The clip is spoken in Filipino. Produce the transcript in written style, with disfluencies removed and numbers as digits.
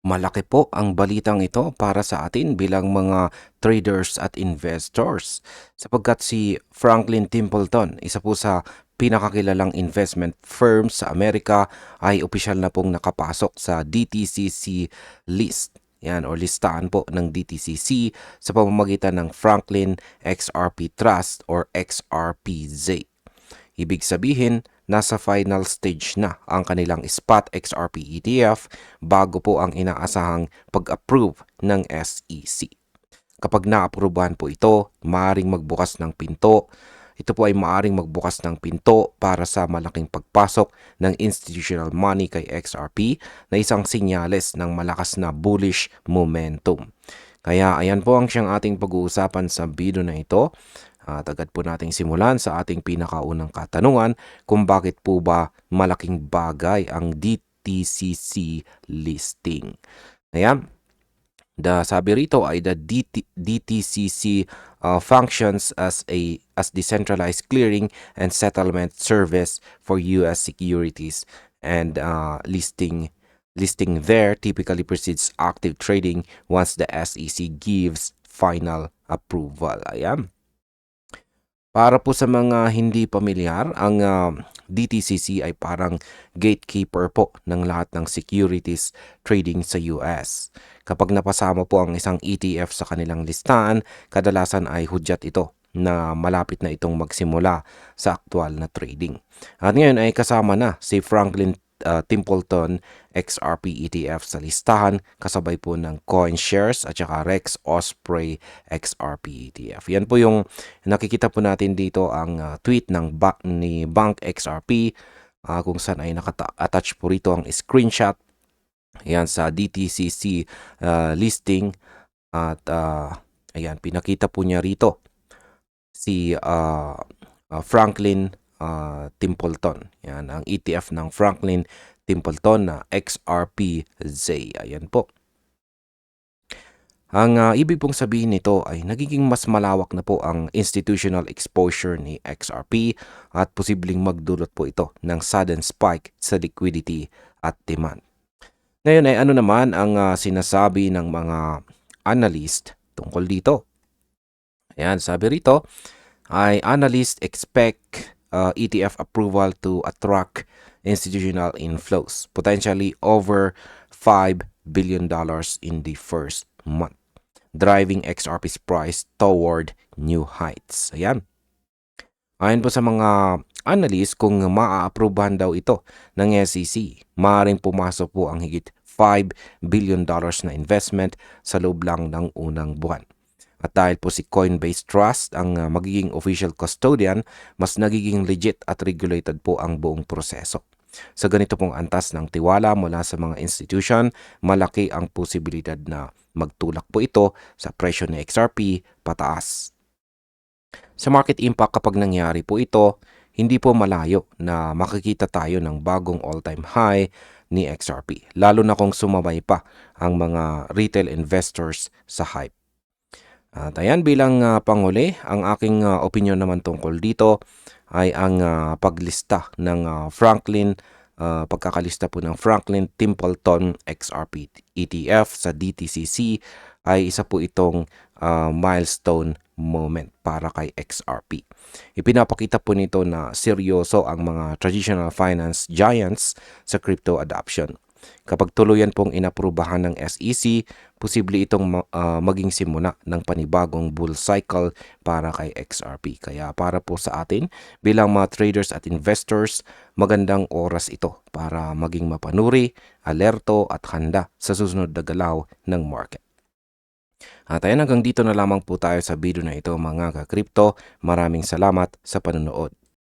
Malaki po ang balitang ito para sa atin bilang mga traders at investors sapagkat si Franklin Templeton, isa po sa pinakakilalang investment firm sa Amerika, ay opisyal na pong nakapasok sa DTCC list. Yan, o listahan po ng DTCC sa pamamagitan ng Franklin XRP Trust or XRPZ. Ibig sabihin, nasa final stage na ang kanilang spot XRP ETF bago po ang inaasahang pag-approve ng SEC. Kapag naaprubahan po ito, maaaring magbukas ng pinto. Ito po ay maaaring magbukas ng pinto para sa malaking pagpasok ng institutional money kay XRP na isang sinyales ng malakas na bullish momentum. Kaya ayan po ang siyang ating pag-uusapan sa video na ito. At agad po nating simulan sa ating pinakaunang katanungan kung bakit po ba malaking bagay ang DTCC listing. Ayan. Sabi rito ay the DTCC functions as decentralized clearing and settlement service for US securities, and listing there typically precedes active trading once the SEC gives final approval. Ayan. Para po sa mga hindi pamilyar, ang DTCC ay parang gatekeeper po ng lahat ng securities trading sa US. Kapag napasama po ang isang ETF sa kanilang listahan, kadalasan ay hudyat ito na malapit na itong magsimula sa aktual na trading. At ngayon ay kasama na si Franklin Templeton XRP ETF sa listahan kasabay po ng CoinShares at saka Rex Osprey XRP ETF. Yan po yung nakikita po natin dito ang tweet ni Bank XRP kung saan ay naka-attach po rito ang screenshot yan sa DTCC listing at ayan, pinakita po niya rito si Franklin Templeton. Yan ang ETF ng Franklin Templeton na XRPZ. Ayan po. Ang ibig pong sabihin nito ay nagiging mas malawak na po ang institutional exposure ni XRP at posibleng magdulot po ito ng sudden spike sa liquidity at demand. Ngayon ay ano naman ang sinasabi ng mga analyst tungkol dito? Ayan, sabi rito ay analysts expect ETF approval to attract institutional inflows, potentially over $5 billion in the first month, driving XRP's price toward new heights. Ayan. Ayon po sa mga analysts, kung maa-aprubahan daw ito ng SEC, maaaring pumasok po ang higit $5 billion na investment sa loob lang ng unang buwan. At dahil po si Coinbase Trust ang magiging official custodian, mas nagiging legit at regulated po ang buong proseso. Sa ganito pong antas ng tiwala mula sa mga institution, malaki ang posibilidad na magtulak po ito sa presyo ni XRP pataas. Sa market impact kapag nangyari po ito, hindi po malayo na makikita tayo ng bagong all-time high ni XRP, lalo na kung sumabay pa ang mga retail investors sa hype. At ayan, bilang panghuli, ang aking opinion naman tungkol dito ay ang paglista ng pagkakalista po ng Franklin Templeton XRP ETF sa DTCC ay isa po itong milestone moment para kay XRP. Ipinapakita po nito na seryoso ang mga traditional finance giants sa crypto adoption. Kapag tuluyan pong inaprubahan ng SEC, posible itong maging simula ng panibagong bull cycle para kay XRP. Kaya para po sa atin, bilang mga traders at investors, magandang oras ito para maging mapanuri, alerto at handa sa susunod na galaw ng market. At ayan, hanggang dito na lamang po tayo sa video na ito mga ka-crypto. Maraming salamat sa panonood.